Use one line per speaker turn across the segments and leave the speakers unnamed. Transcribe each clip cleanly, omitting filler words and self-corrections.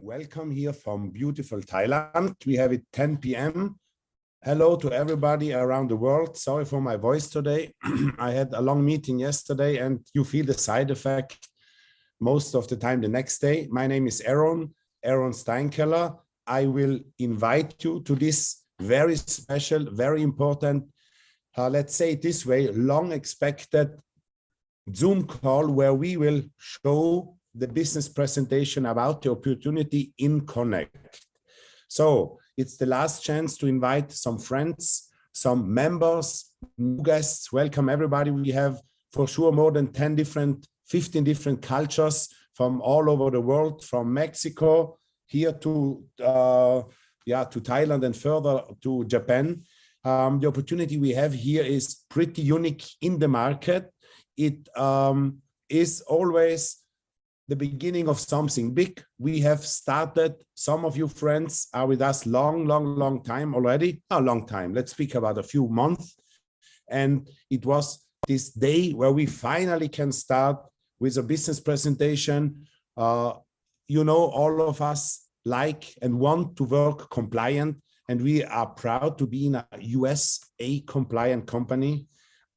Welcome here from beautiful Thailand. We have it 10 p.m. Hello to everybody around the world. Sorry for my voice today. I had a long meeting yesterday and you feel the side effect most of the time the next day. My name is Aaron Steinkeller. I will invite you to this very special, very important, let's say it this way, long expected Zoom call where we will show the business presentation about the opportunity in Connect. So it's the last chance to invite some friends, some members, new guests. Welcome everybody. We have for sure more than 15 different cultures from all over the world, from Mexico here to Thailand and further to Japan. The opportunity we have here is pretty unique in the market. It is always the beginning of something big. We have started, some of you friends are with us long time already. A long time, let's speak about a few months. And it was this day where we finally can start with a business presentation. You know, all of us like and want to work compliant, and we are proud to be in a USA compliant company.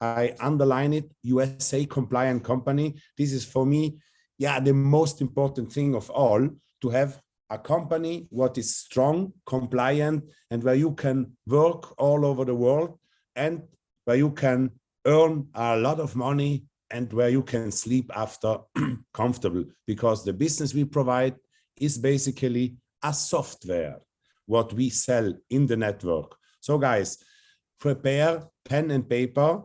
I underline it, USA compliant company. This is for me, the most important thing of all, to have a company what is strong, compliant, and where you can work all over the world and where you can earn a lot of money and where you can sleep after comfortable, because the business we provide is basically a software, what we sell in the network. So guys, prepare pen and paper,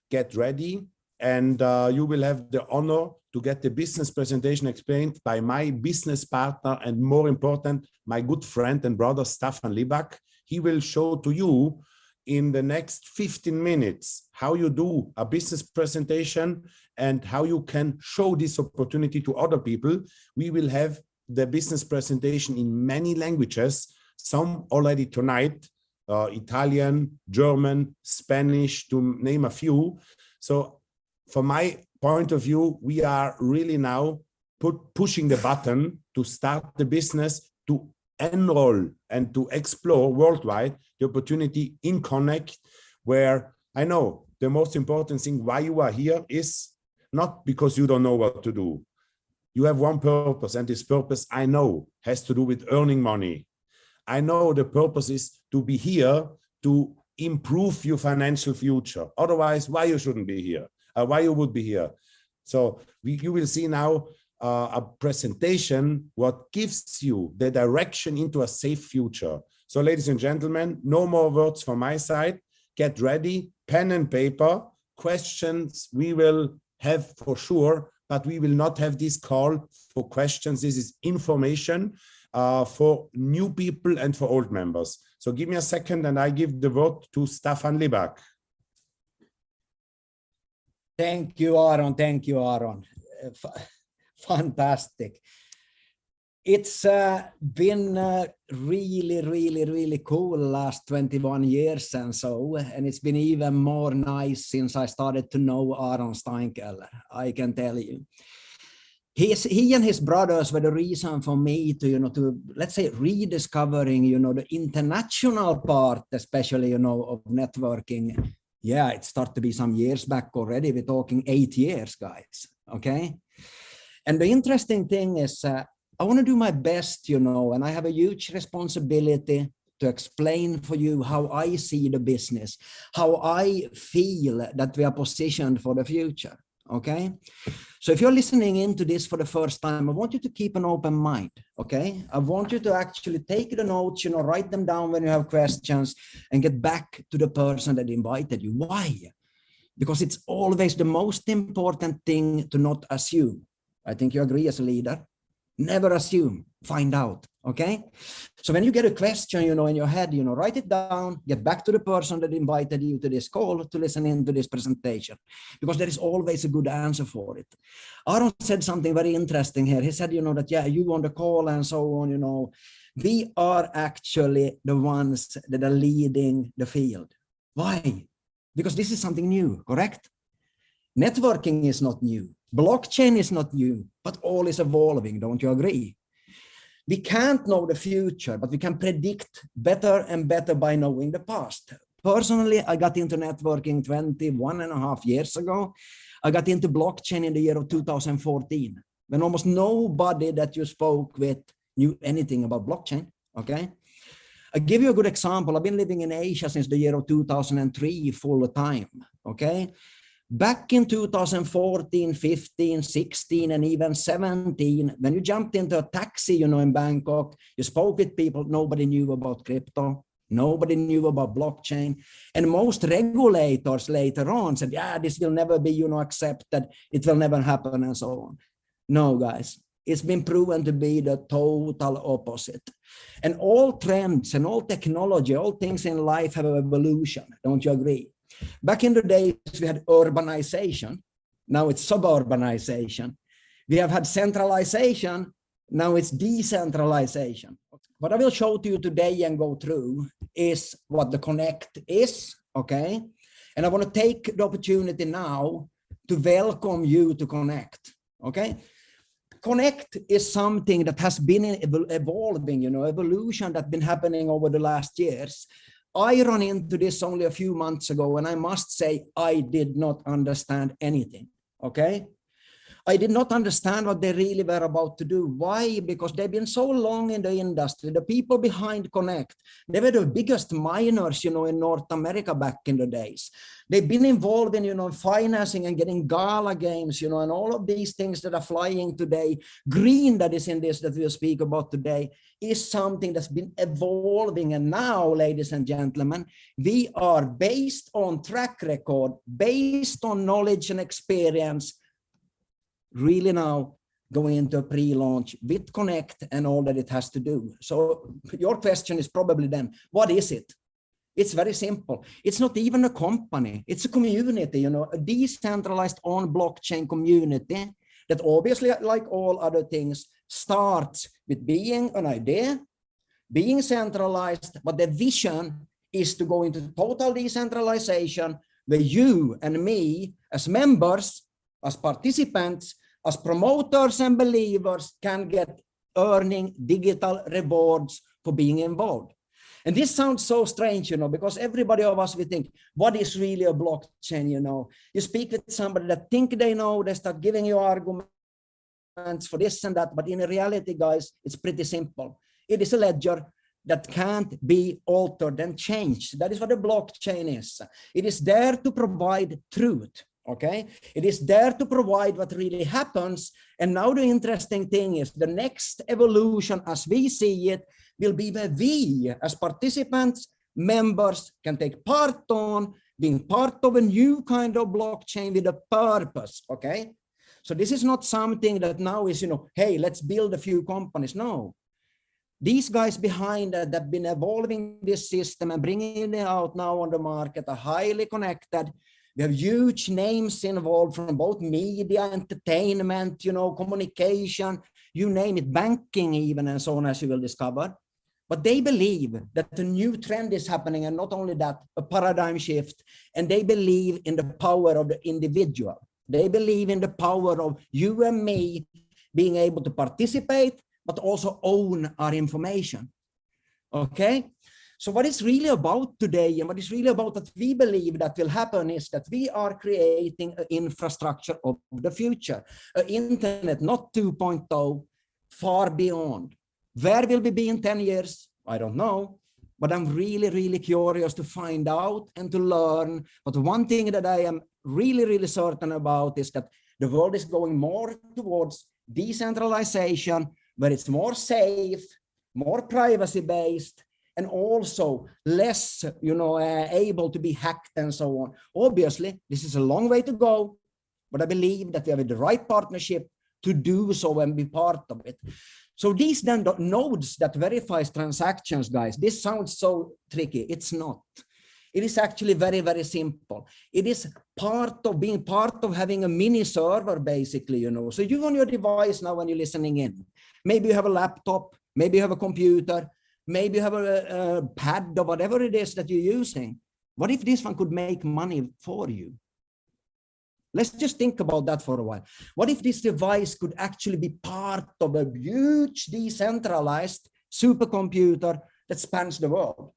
get ready, and you will have the honor to get the business presentation explained by my business partner and, more important, my good friend and brother, Staffan Liback. He will show to you in the next 15 minutes how you do a business presentation and how you can show this opportunity to other people. We will have the business presentation in many languages, some already tonight, Italian, German, Spanish, to name a few. So from my point of view, we are really now pushing the button to start the business, to enroll and to explore worldwide the opportunity in Connect, where I know the most important thing why you are here is not because you don't know what to do. You have one purpose, and this purpose, I know, has to do with earning money. I know the purpose is to be here to improve your financial future. Otherwise, why you shouldn't be here? Why you would be here. So you will see now a presentation what gives you the direction into a safe future. So ladies and gentlemen, no more words from my side. Get ready, pen and paper. Questions we will have for sure, but we will not have this call for questions. This is information for new people and for old members. So give me a second and I give the word to Staffan Liback.
Thank you, Aaron. Thank you, Aaron. Fantastic. It's been really cool last 21 years and so, and it's been even more nice since I started to know Aaron Steinkeller, I can tell you. He and his brothers were the reason for me to, let's say, rediscovering, the international part, especially, of networking. Yeah, it started to be some years back already. We're talking 8 years, guys. Okay. And the interesting thing is, I want to do my best, and I have a huge responsibility to explain for you how I see the business, how I feel that we are positioned for the future. Okay. So if you're listening into this for the first time, I want you to keep an open mind. Okay. I want you to actually take the notes, write them down when you have questions and get back to the person that invited you. Why? Because it's always the most important thing to not assume. I think you agree as a leader. Never assume, find out. Okay. So when you get a question, in your head, write it down, get back to the person that invited you to this call to listen into this presentation, because there is always a good answer for it. Aaron said something very interesting here. He said, that, you on the call and so on, we are actually the ones that are leading the field. Why? Because this is something new, correct? Networking is not new. Blockchain is not new, but all is evolving. Don't you agree? We can't know the future, but we can predict better and better by knowing the past. Personally, I got into networking 21.5 years ago. I got into blockchain in the year of 2014, when almost nobody that you spoke with knew anything about blockchain, okay? I'll give you a good example. I've been living in Asia since the year of 2003 full time, okay? Back in 2014, 15, 16, and even 17, when you jumped into a taxi, you know, in Bangkok, you spoke with people, nobody knew about crypto, nobody knew about blockchain. And most regulators later on said, yeah, this will never be, you know, accepted. It will never happen and so on. No, guys, it's been proven to be the total opposite. And all trends and all technology, all things in life have an evolution. Don't you agree? Back in the days, we had urbanization. Now it's suburbanization. We have had centralization. Now it's decentralization. What I will show to you today and go through is what the Connect is, okay? And I want to take the opportunity now to welcome you to Connect, okay? Connect is something that has been evolving, you know, evolution that's been happening over the last years. I ran into this only a few months ago, and I must say I did not understand anything, okay? I did not understand what they really were about to do. Why? Because they've been so long in the industry. The people behind Connect, they were the biggest miners, you know, in North America back in the days. They've been involved in, you know, financing and getting Gala games, you know, and all of these things that are flying today. Green, that is in this that we'll speak about today, is something that's been evolving. And now, ladies and gentlemen, we are based on track record, based on knowledge and experience, really now going into a pre-launch with Connect and all that it has to do. So your question is probably then, what is it? It's very simple. It's not even a company. It's a community, you know, a decentralized on blockchain community that obviously, like all other things, starts with being an idea, being centralized, but the vision is to go into total decentralization where you and me as members, as participants, as promoters and believers can get earning digital rewards for being involved. And this sounds so strange, you know, because everybody of us, we think, what is really a blockchain, you know? You speak with somebody that think they know, they start giving you arguments for this and that, but in reality, guys, it's pretty simple. It is a ledger that can't be altered and changed. That is what a blockchain is. It is there to provide truth. Okay, it is there to provide what really happens. And now the interesting thing is the next evolution as we see it will be where we as participants, members can take part on being part of a new kind of blockchain with a purpose. Okay, so this is not something that now is, you know, hey, let's build a few companies. No, these guys behind that have been evolving this system and bringing it out now on the market are highly connected. We have huge names involved from both media, entertainment, you know, communication, you name it, banking even, and so on, as you will discover. But they believe that a new trend is happening, and not only that, a paradigm shift. And they believe in the power of the individual. They believe in the power of you and me being able to participate, but also own our information. Okay? So what it's really about today, and what it's really about that we believe that will happen, is that we are creating an infrastructure of the future, an internet, not 2.0, far beyond. Where will we be in 10 years? I don't know, but I'm really, really curious to find out and to learn. But one thing that I am really, really certain about is that the world is going more towards decentralization, where it's more safe, more privacy-based, and also less, you know, able to be hacked and so on. Obviously, this is a long way to go, but I believe that we have the right partnership to do so and be part of it. So these then the nodes that verifies transactions, guys, this sounds so tricky. It's not. It is actually very, very simple. It is part of being part of having a mini server, basically, you know. So you on your device now when you're listening in, maybe you have a laptop, maybe you have a computer, maybe you have a pad or whatever it is that you're using. What if this one could make money for you? Let's just think about that for a while. What if this device could actually be part of a huge decentralized supercomputer that spans the world?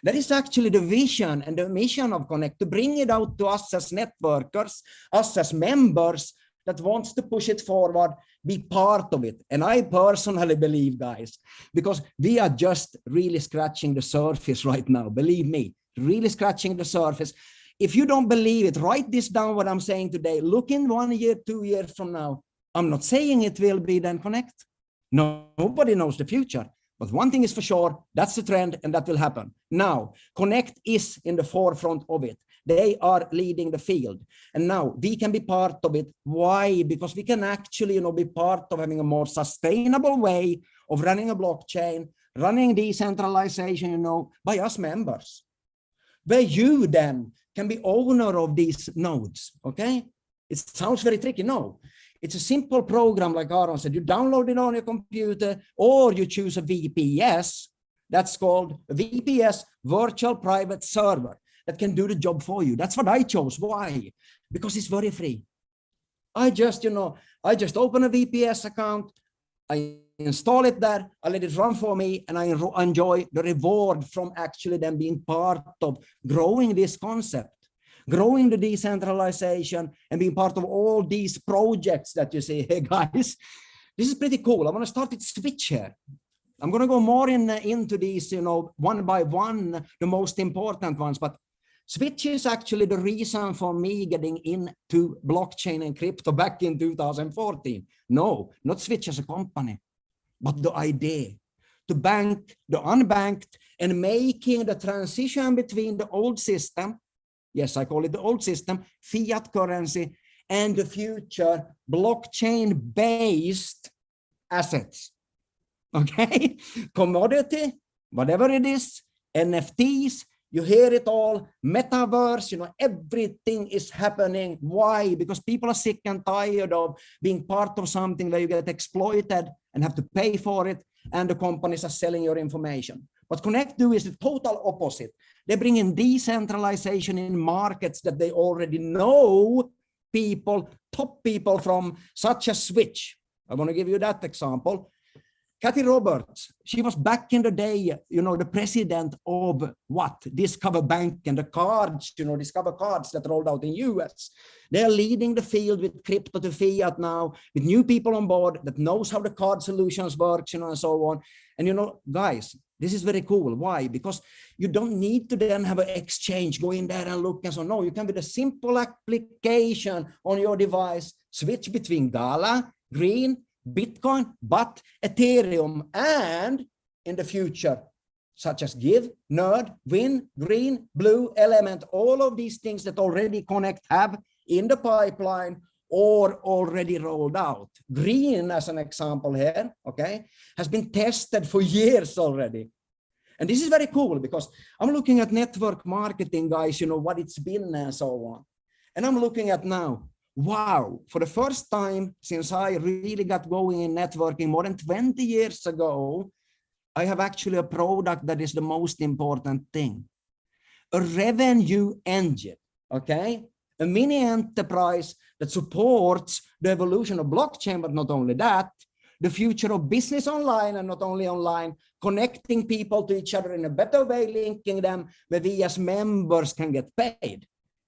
That is actually the vision and the mission of Connect, to bring it out to us as networkers, us as members that wants to push it forward, be part of it. And I personally believe, guys, because we are just really scratching the surface right now, believe me, really scratching the surface. If you don't believe it, write this down, what I'm saying today. Look in 1 year, 2 years from now. I'm not saying it will be then Connect. Nobody knows the future. But one thing is for sure, that's the trend and that will happen. Now, Connect is in the forefront of it. They are leading the field. And now we can be part of it. Why? Because we can actually, be part of having a more sustainable way of running a blockchain, running decentralization, by us members. Where you then can be owner of these nodes, okay? It sounds very tricky, no. It's a simple program, like Aaron said. You download it on your computer, or you choose a VPS. That's called a VPS, virtual private server, that can do the job for you. That's what I chose. Why? Because it's very free. I just open a VPS account, I install it there, I let it run for me, and I enjoy the reward from actually them being part of growing this concept, growing the decentralization, and being part of all these projects that you see here, guys. This is pretty cool. I want to start with Switch here. I'm going to go more into these, one by one, the most important ones. But Switch is actually the reason for me getting into blockchain and crypto back in 2014. No, not Switch as a company, but the idea to bank the unbanked and making the transition between the old system, yes, I call it the old system, fiat currency, and the future blockchain-based assets. Okay, commodity, whatever it is, NFTs, you hear it all, metaverse, everything is happening. Why? Because people are sick and tired of being part of something where you get exploited and have to pay for it, and the companies are selling your information. What Connect do is the total opposite. They bring in decentralization in markets that they already know people, top people from, such as Switch. I want to give you that example. Kathy Roberts, she was back in the day, the president of Discover Bank, and the cards, Discover cards that rolled out in US. They're leading the field with crypto to fiat now, with new people on board that knows how the card solutions works, and so on. And, guys, this is very cool. Why? Because you don't need to then have an exchange, go in there and look and so on. No, you can with a simple application on your device, switch between Gala, Green, Bitcoin, but Ethereum, and in the future, such as Give, Nerd, Win, Green, Blue, Element, all of these things that already Connect have in the pipeline or already rolled out. Green, as an example here, okay, has been tested for years already. And this is very cool because I'm looking at network marketing, guys, what it's been and so on. And I'm looking at now, wow, for the first time since I really got going in networking more than 20 years ago, I have actually a product that is the most important thing. A revenue engine, okay? A mini enterprise that supports the evolution of blockchain, but not only that, the future of business online, and not only online, connecting people to each other in a better way, linking them, where we as members can get paid.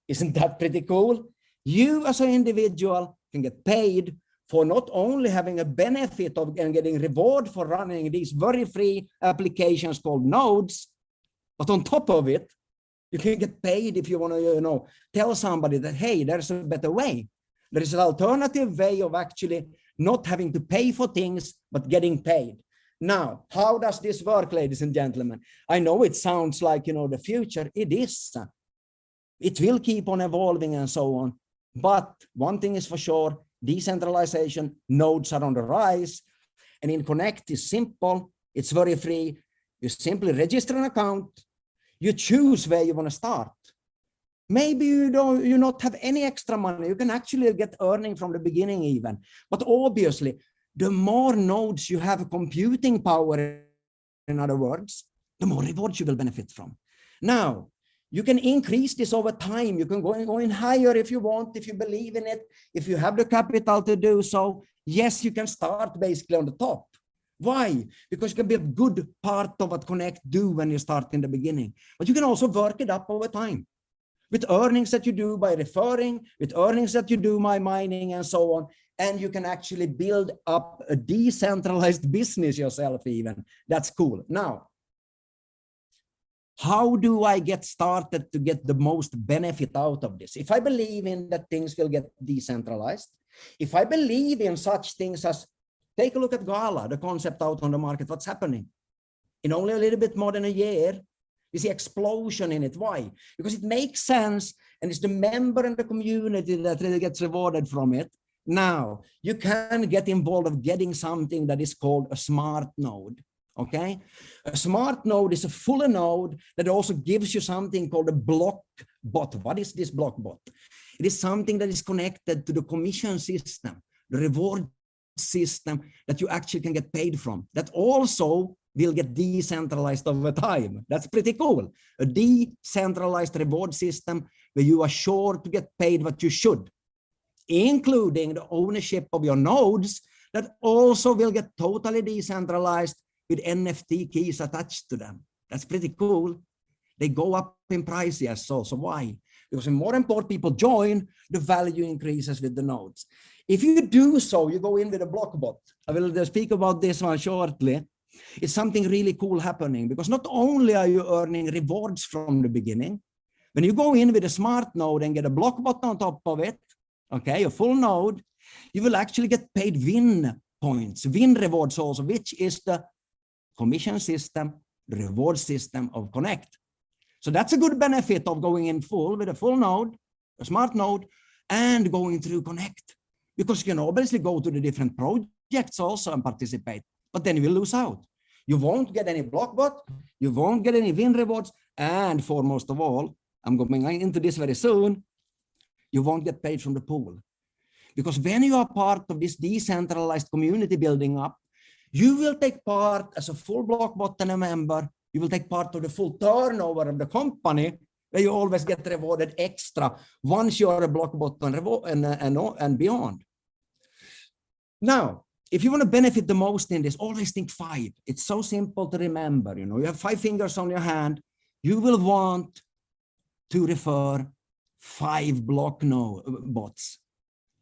Isn't that pretty cool? You as an individual can get paid for not only having a benefit of and getting reward for running these very free applications called nodes, but on top of it, you can get paid if you want to, tell somebody that, hey, there's a better way. There is an alternative way of actually not having to pay for things, but getting paid. Now, how does this work, ladies and gentlemen? I know it sounds like, the future. It is. It will keep on evolving and so on. But one thing is for sure, decentralization, nodes are on the rise. And in Connect is simple. It's very free. You simply register an account. You choose where you want to start. Maybe you not have any extra money. You can actually get earning from the beginning even. But obviously, the more nodes you have computing power, in other words, the more rewards you will benefit from. Now, You can increase this over time. You can go in higher if you want, if you believe in it, if you have the capital to do so. Yes, you can start basically on the top. Why? Because you can be a good part of what Connect do when you start in the beginning. But you can also work it up over time with earnings that you do by referring, with earnings that you do by mining and so on. And you can actually build up a decentralized business yourself even. That's cool. Now, how do I get started to get the most benefit out of this? If I believe in that things will get decentralized, if I believe in such things as, take a look at Gala, the concept out on the market, what's happening? In only a little bit more than a year, you see explosion in it. Why? Because it makes sense, and it's the member and the community that really gets rewarded from it. Now, you can get involved of getting something that is called a smart node. Okay, a smart node is a full node that also gives you something called a block bot. What is this block bot? It is something that is connected to the commission system, the reward system that you actually can get paid from. That also will get decentralized over time. That's pretty cool. A decentralized reward system where you are sure to get paid what you should, including the ownership of your nodes that also will get totally decentralized with NFT keys attached to them. That's pretty cool. They go up in price, yes. So why? Because the more and more people join, the value increases with the nodes. If you do so, you go in with a block bot. I will speak about this one shortly. It's something really cool happening, because not only are you earning rewards from the beginning, when you go in with a smart node and get a block bot on top of it, okay, a full node, you will actually get paid win points, win rewards also, which is the commission system, the reward system of Connect. So that's a good benefit of going in full with a full node, a smart node, and going through Connect. Because you can obviously go to the different projects also and participate, but then you will lose out. You won't get any block bot, you won't get any win rewards, and foremost of all, I'm going into this very soon, you won't get paid from the pool. Because when you are part of this decentralized community building up, you will take part as a full block bot and a member. You will take part of the full turnover of the company, where you always get rewarded extra once you are a block bot and beyond. Now, if you want to benefit the most in this, always think 5. It's so simple to remember. You know, you have 5 fingers on your hand. You will want to refer 5 block bots,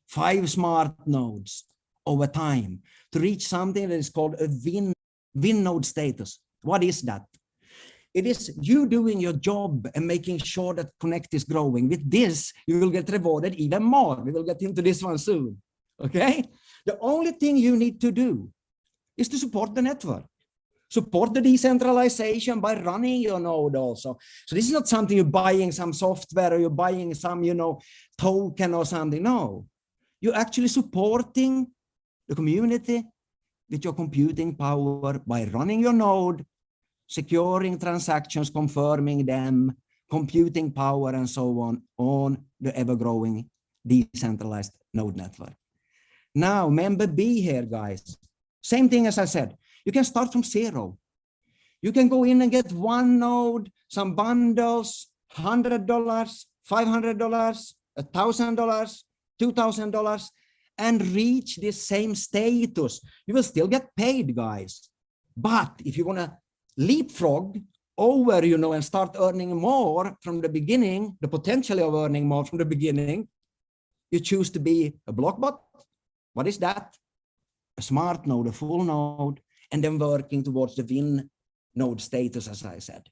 5 smart nodes over time to reach something that is called a win node status. What is that? It is you doing your job and making sure that Connect is growing. With this, you will get rewarded even more. We will get into this one soon. Okay? The only thing you need to do is to support the network. Support the decentralization by running your node also. So this is not something you're buying some software or you're buying some, token or something. No, you're actually supporting the community with your computing power by running your node, securing transactions, confirming them, computing power, and so on the ever-growing decentralized node network. Now, member B here, guys. Same thing as I said. You can start from 0. You can go in and get 1 node, some bundles, $100, $500, $1,000, $2,000, and reach this same status. You will still get paid, guys. But if you want to leapfrog over, and start earning more from the beginning, the potential of earning more from the beginning, you choose to be a block bot. What is that? A smart node, a full node, and then working towards the win node status, as I said.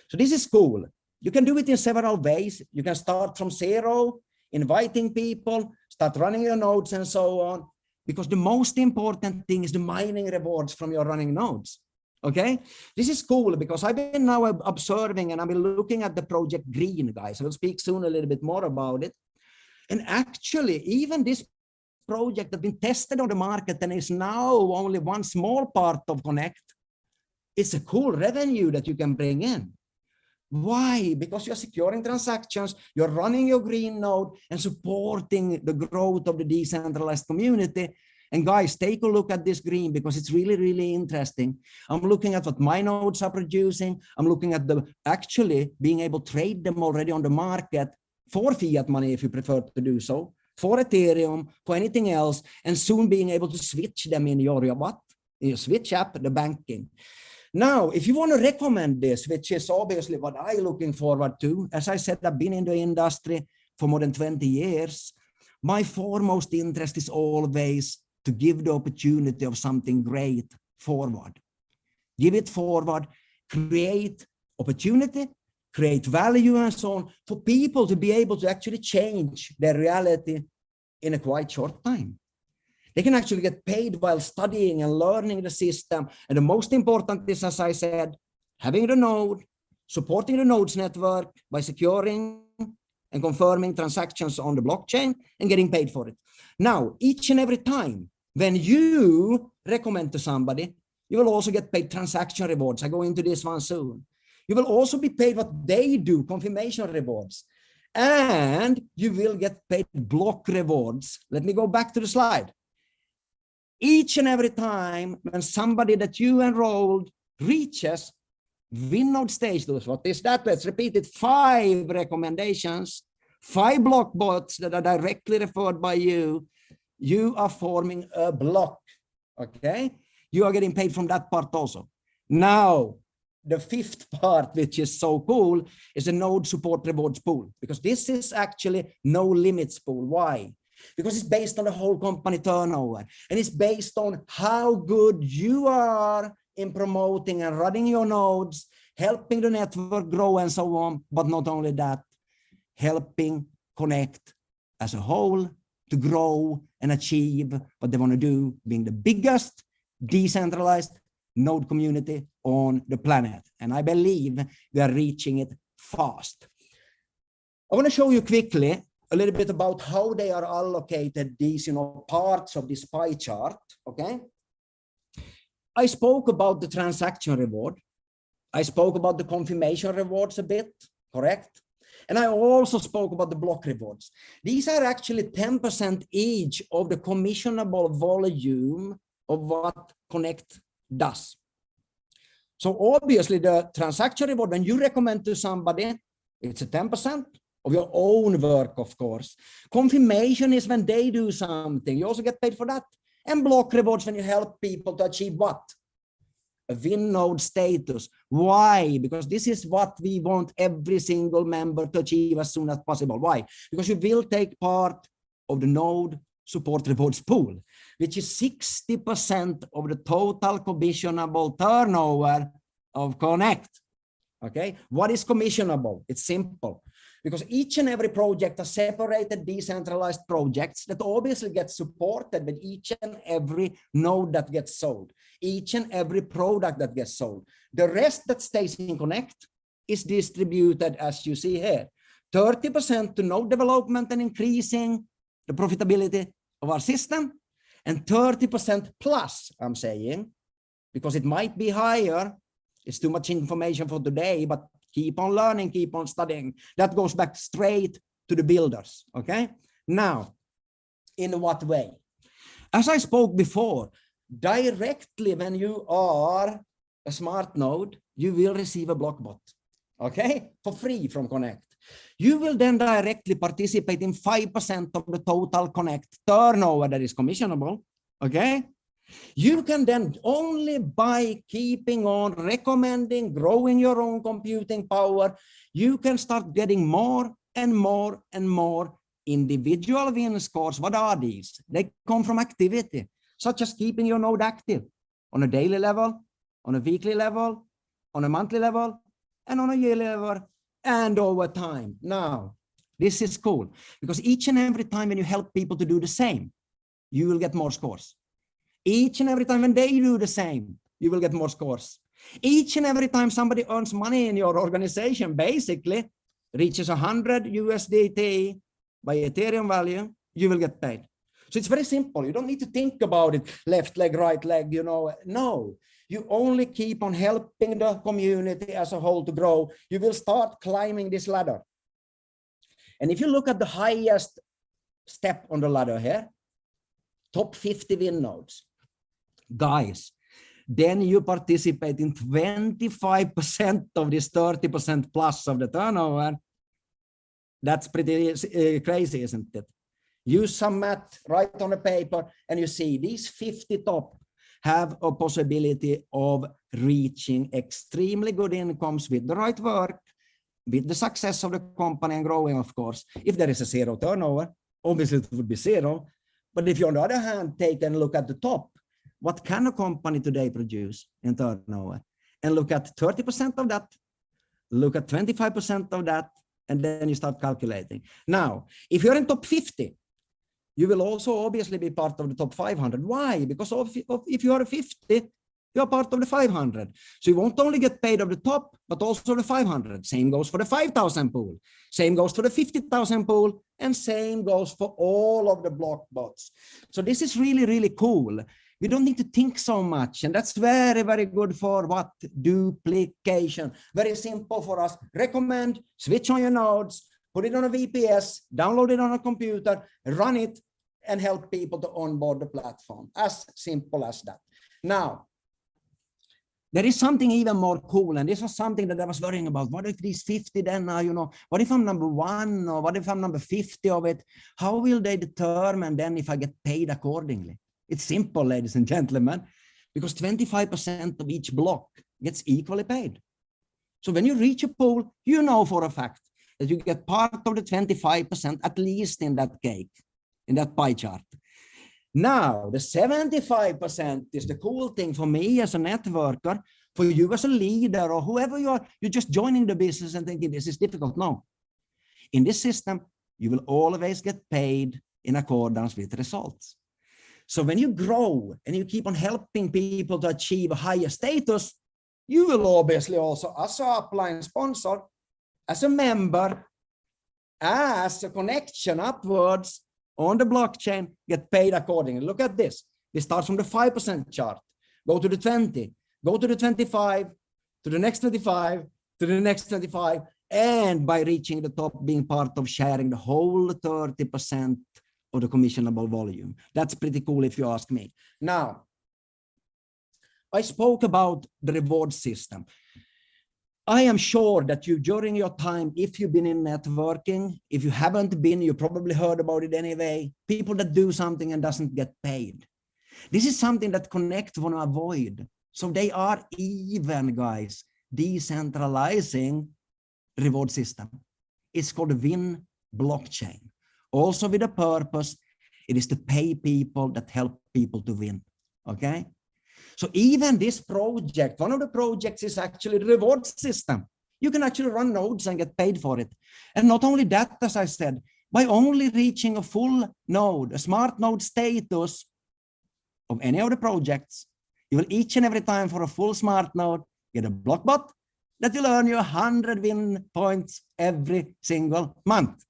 So this is cool. You can do it in several ways. You can start from 0, inviting people, start running your nodes and so on, because the most important thing is the mining rewards from your running nodes. Okay, this is cool because I've been now observing and I've been looking at the project Green, guys. I will speak soon a little bit more about it. And actually, even this project has been tested on the market and is now only one small part of Connect. It's a cool revenue that you can bring in. Why? Because you're securing transactions, you're running your green node and supporting the growth of the decentralized community. And guys, take a look at this green because it's really, really interesting. I'm looking at what my nodes are producing. I'm looking at the actually being able to trade them already on the market for fiat money, if you prefer to do so, for Ethereum, for anything else, and soon being able to switch them in your what? Your switch app, the banking. Now, if you want to recommend this, which is obviously what I'm looking forward to, as I said, I've been in the industry for more than 20 years. My foremost interest is always to give the opportunity of something great forward. Give it forward, create opportunity, create value and so on for people to be able to actually change their reality in a quite short time. They can actually get paid while studying and learning the system. And the most important is, as I said, having the node, supporting the nodes network by securing and confirming transactions on the blockchain and getting paid for it. Now, each and every time when you recommend to somebody, you will also get paid transaction rewards. I go into this one soon. You will also be paid what they do, confirmation rewards. And you will get paid block rewards. Let me go back to the slide. Each and every time when somebody that you enrolled reaches Winode stage, what is that? Let's repeat it. 5 recommendations, 5 block bots that are directly referred by you. You are forming a block, okay? You are getting paid from that part also. Now, the 5th part, which is so cool, is the node support rewards pool, because this is actually no limits pool. Why? Because it's based on the whole company turnover, and it's based on how good you are in promoting and running your nodes, helping the network grow and so on. But not only that, helping Connect as a whole to grow and achieve what they want to do, being the biggest decentralized node community on the planet. And I believe we are reaching it fast. I want to show you quickly a little bit about how they are allocated, these parts of this pie chart. Okay, I spoke about the transaction reward. I spoke about the confirmation rewards a bit, correct? And I also spoke about the block rewards. These are actually 10% each of the commissionable volume of what Connect does. So obviously the transaction reward, when you recommend to somebody, it's a 10% of your own work, of course. Confirmation is when they do something. You also get paid for that. And block rewards when you help people to achieve what? A Winode status. Why? Because this is what we want every single member to achieve as soon as possible. Why? Because you will take part of the node support rewards pool, which is 60% of the total commissionable turnover of Connect. Okay, what is commissionable? It's simple, because each and every project are separated decentralized projects that obviously get supported with each and every node that gets sold, each and every product that gets sold. The rest that stays in Connect is distributed as you see here. 30% to node development and increasing the profitability of our system, and 30% plus, I'm saying, because it might be higher. It's too much information for today, but keep on learning, keep on studying. That goes back straight to the builders, okay? Now, in what way? As I spoke before, directly when you are a smart node, you will receive a block bot, okay? For free from Connect. You will then directly participate in 5% of the total Connect turnover that is commissionable, okay? You can then only by keeping on recommending, growing your own computing power, you can start getting more and more and more individual win scores. What are these? They come from activity, such as keeping your node active on a daily level, on a weekly level, on a monthly level, and on a yearly level, and over time. Now, this is cool, because each and every time when you help people to do the same, you will get more scores. Each and every time when they do the same, you will get more scores. Each and every time somebody earns money in your organization, basically reaches 100 USDT by Ethereum value, you will get paid. So it's very simple. You don't need to think about it, left leg, right leg, No, you only keep on helping the community as a whole to grow. You will start climbing this ladder. And if you look at the highest step on the ladder here, top 50 win nodes, guys, then you participate in 25% of this 30% plus of the turnover. That's pretty crazy, isn't it? Use some math, write on a paper, and you see these 50 top have a possibility of reaching extremely good incomes with the right work, with the success of the company and growing, of course. If there is a zero turnover, obviously it would be zero. But if you, on the other hand, take and look at the top, what can a company today produce in turnover? And look at 30% of that, look at 25% of that, and then you start calculating. Now, if you're in top 50, you will also obviously be part of the top 500. Why? Because if you are a 50, you are part of the 500. So you won't only get paid of the top, but also the 500. Same goes for the 5,000 pool. Same goes for the 50,000 pool. And same goes for all of the block bots. So this is really, really cool. We don't need to think so much. And that's very, very good for what? Duplication. Very simple for us. Recommend, switch on your nodes, put it on a VPS, download it on a computer, run it, and help people to onboard the platform. As simple as that. Now, there is something even more cool, and this was something that I was worrying about. What if these 50 then are, what if I'm number 1, or what if I'm number 50 of it? How will they determine then if I get paid accordingly? It's simple, ladies and gentlemen, because 25% of each block gets equally paid. So when you reach a pool, you know for a fact that you get part of the 25% at least in that cake, in that pie chart. Now, the 75% is the cool thing for me as a networker, for you as a leader or whoever you are. You're just joining the business and thinking this is difficult. No. In this system, you will always get paid in accordance with results. So when you grow and you keep on helping people to achieve a higher status, you will obviously also, as an upline sponsor, as a member, as a connection upwards, on the blockchain, get paid accordingly. Look at this. We start from the 5% chart, go to the 20, go to the 25, to the next 25, to the next 25, and by reaching the top, being part of sharing the whole 30% of the commissionable volume. That's pretty cool if you ask me. Now, I spoke about the reward system. I am sure that you, during your time, if you've been in networking, if you haven't been, you probably heard about it anyway, people that do something and doesn't get paid. This is something that Connect want to avoid. So they are even, guys, decentralizing reward system. It's called the Win blockchain. Also with a purpose, it is to pay people that help people to win, okay? So even this project, one of the projects is actually the reward system. You can actually run nodes and get paid for it. And not only that, as I said, by only reaching a full node, a smart node status of any of the projects, you will each and every time for a full smart node get a block bot that will earn you 100 win points every single month.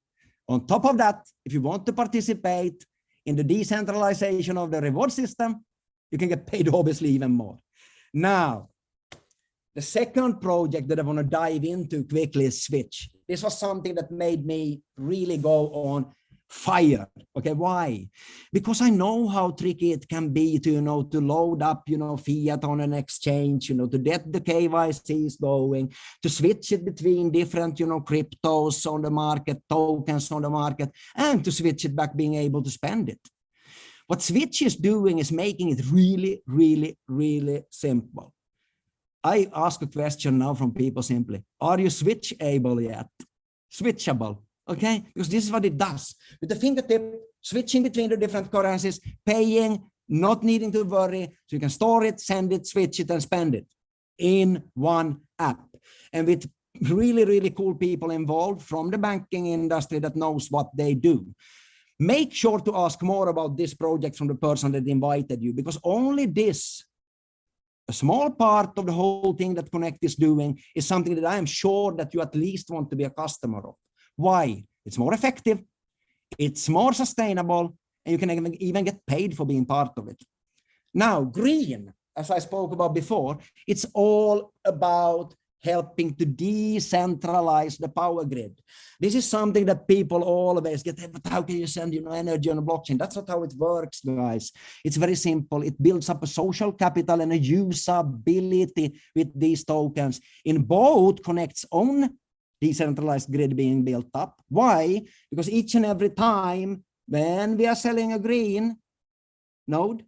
On top of that, if you want to participate in the decentralization of the reward system, you can get paid obviously even more. Now, the second project that I want to dive into quickly is Switch. This was something that made me really go on fire. Okay, why? Because I know how tricky it can be to, to load up, fiat on an exchange, to get the KYCs going, to switch it between different, cryptos on the market, tokens on the market, and to switch it back, being able to spend it. What Switch is doing is making it really, really, really simple. I ask a question now from people simply, are you switchable yet? Switchable, okay? Because this is what it does. With the fingertip, switching between the different currencies, paying, not needing to worry, so you can store it, send it, switch it, and spend it in one app. And with really, really cool people involved from the banking industry that knows what they do. Make sure to ask more about this project from the person that invited you, because only this, a small part of the whole thing that Connect is doing, is something that I am sure that you at least want to be a customer of. Why? It's more effective, it's more sustainable, and you can even get paid for being part of it. Now, green, as I spoke about before, it's all about helping to decentralize the power grid. This is something that people always get, but how can you send energy on a blockchain? That's not how it works, guys. It's very simple. It builds up a social capital and a usability with these tokens in both Connect's own decentralized grid being built up. Why? Because each and every time when we are selling a green node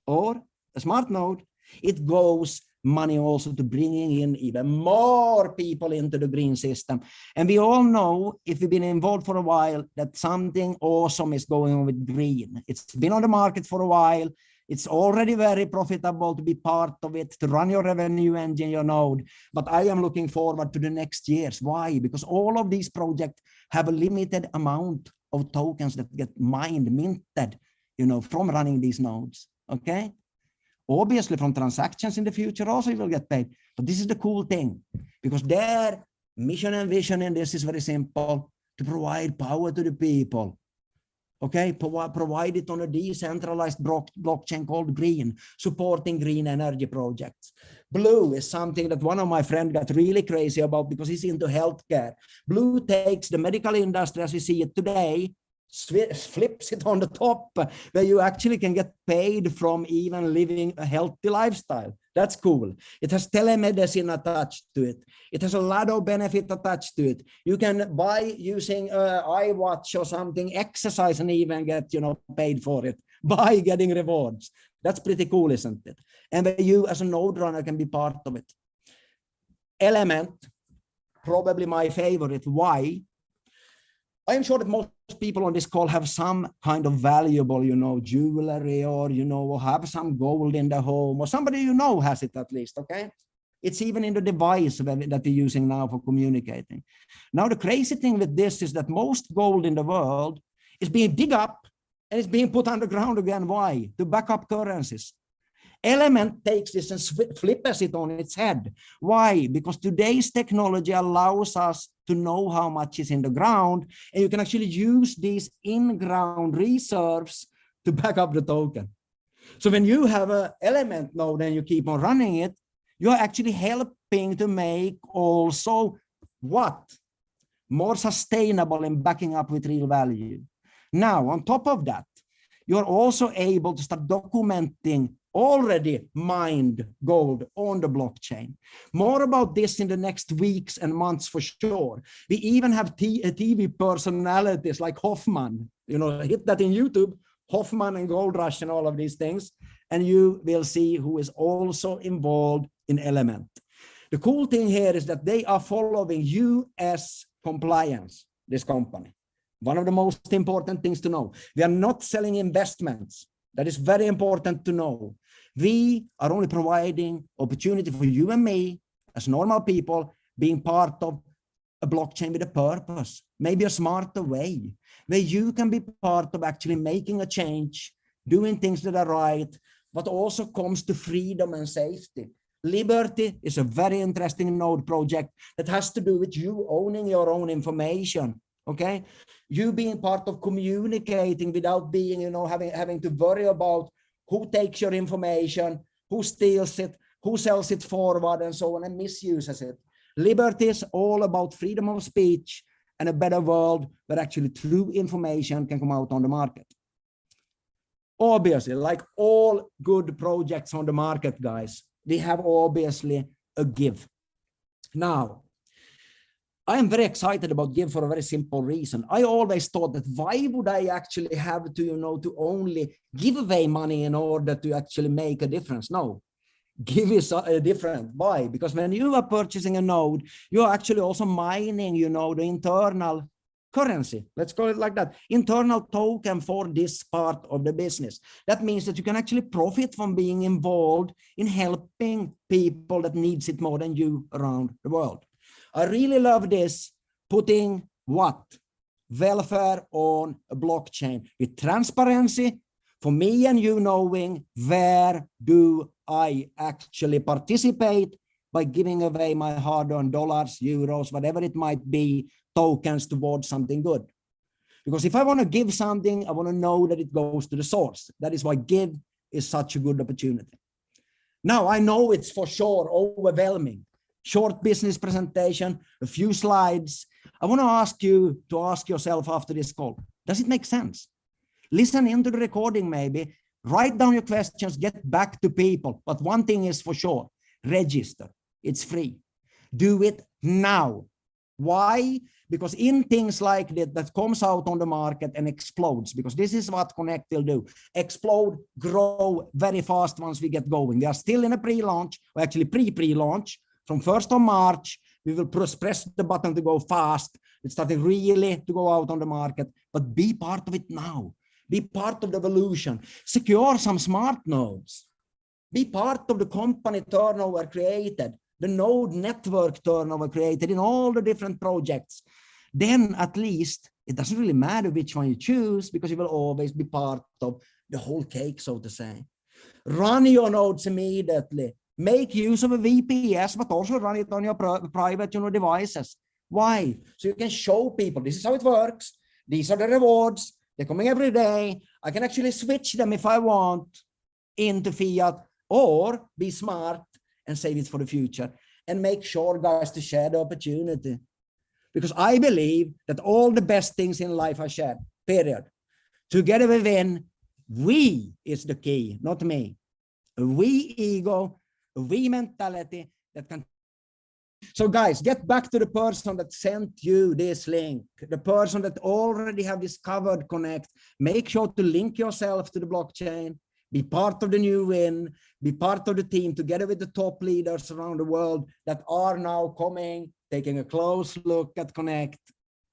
or a smart node, it goes money also to bringing in even more people into the green system. And we all know, if we've been involved for a while, that something awesome is going on with green. It's been on the market for a while. It's already very profitable to be part of it, to run your revenue engine, your node. But I am looking forward to the next years. Why? Because all of these projects have a limited amount of tokens that get minted, from running these nodes. Okay? Obviously, from transactions in the future also you will get paid. But this is the cool thing, because their mission and vision in this is very simple: to provide power to the people. Okay, provide it on a decentralized blockchain called Green, supporting green energy projects. Blue is something that one of my friends got really crazy about because he's into healthcare. Blue takes the medical industry as we see it today, flips it on the top, where you actually can get paid from even living a healthy lifestyle. That's cool. It has telemedicine attached to it. It has a lot of benefit attached to it. You can buy using iWatch or something, exercise, and even get paid for it by getting rewards. That's pretty cool, isn't it? And you as a node runner can be part of it. Element, probably my favorite. Why? I am sure that most people on this call have some kind of valuable, jewelry, or have some gold in the home, or somebody has it at least, okay? It's even in the device that they're using now for communicating. Now, the crazy thing with this is that most gold in the world is being dug up and it's being put underground again. Why? To back up currencies. Element takes this and flips it on its head. Why? Because today's technology allows us to know how much is in the ground, and you can actually use these in-ground reserves to back up the token. So when you have an element node and you keep on running it, you're actually helping to make also what? More sustainable in backing up with real value. Now, on top of that, you're also able to start documenting already mined gold on the blockchain. More about this in the next weeks and months for sure. We even have TV personalities like Hoffman, hit that in YouTube, Hoffman and Gold Rush and all of these things, and you will see who is also involved in Element. The cool thing here is that they are following US compliance, this company. One of the most important things to know. We are not selling investments. That is very important to know. We are only providing opportunity for you and me as normal people being part of a blockchain with a purpose, maybe a smarter way, where you can be part of actually making a change, doing things that are right, but also comes to freedom and safety. Liberty is a very interesting node project that has to do with you owning your own information. Okay, you being part of communicating without being, having to worry about who takes your information, who steals it, who sells it forward, and so on, and misuses it. Liberty is all about freedom of speech and a better world where actually true information can come out on the market. Obviously, like all good projects on the market, guys, we have obviously a give. Now, I am very excited about Give for a very simple reason. I always thought that why would I actually have to, to only give away money in order to actually make a difference? No, Give is different. Why? Because when you are purchasing a node, you are actually also mining, the internal currency. Let's call it like that. Internal token for this part of the business. That means that you can actually profit from being involved in helping people that needs it more than you around the world. I really love this, putting what? Welfare on a blockchain with transparency for me and you knowing where do I actually participate by giving away my hard-earned dollars, euros, whatever it might be, tokens towards something good. Because if I want to give something, I want to know that it goes to the source. That is why Give is such a good opportunity. Now, I know it's for sure overwhelming. short business presentation, a few slides. I want to ask you to ask yourself after this call, does it make sense? Listen into the recording maybe, write down your questions, get back to people. But one thing is for sure, register. It's free. Do it now. Why? Because in things like that comes out on the market and explodes, because this is what Connect will do. Explode, grow very fast once we get going. We are still in a pre-launch, or actually pre-launch. From 1st of March, we will press the button to go fast. It's starting really to go out on the market, but be part of it now. Be part of the evolution. Secure some smart nodes. Be part of the company turnover created, the node network turnover created in all the different projects. Then at least it doesn't really matter which one you choose, because you will always be part of the whole cake, so to say. Run your nodes immediately. Make use of a VPS, but also run it on your private devices. Why? So you can show people, this is how it works. These are the rewards. They're coming every day. I can actually switch them if I want into fiat, or be smart and save it for the future. And make sure, guys, to share the opportunity. Because I believe that all the best things in life are shared, period. Together we win. We is the key, not me. A we ego, a we mentality that can. So guys, get back to the person that sent you this link, the person that already have discovered Connect. Make sure to link yourself to the blockchain, be part of the new win, be part of the team together with the top leaders around the world that are now coming, taking a close look at Connect,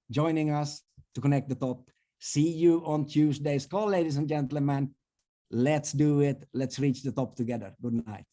joining us to connect the top. See you on Tuesday's call, ladies and gentlemen. Let's do it. Let's reach the top together. Good night.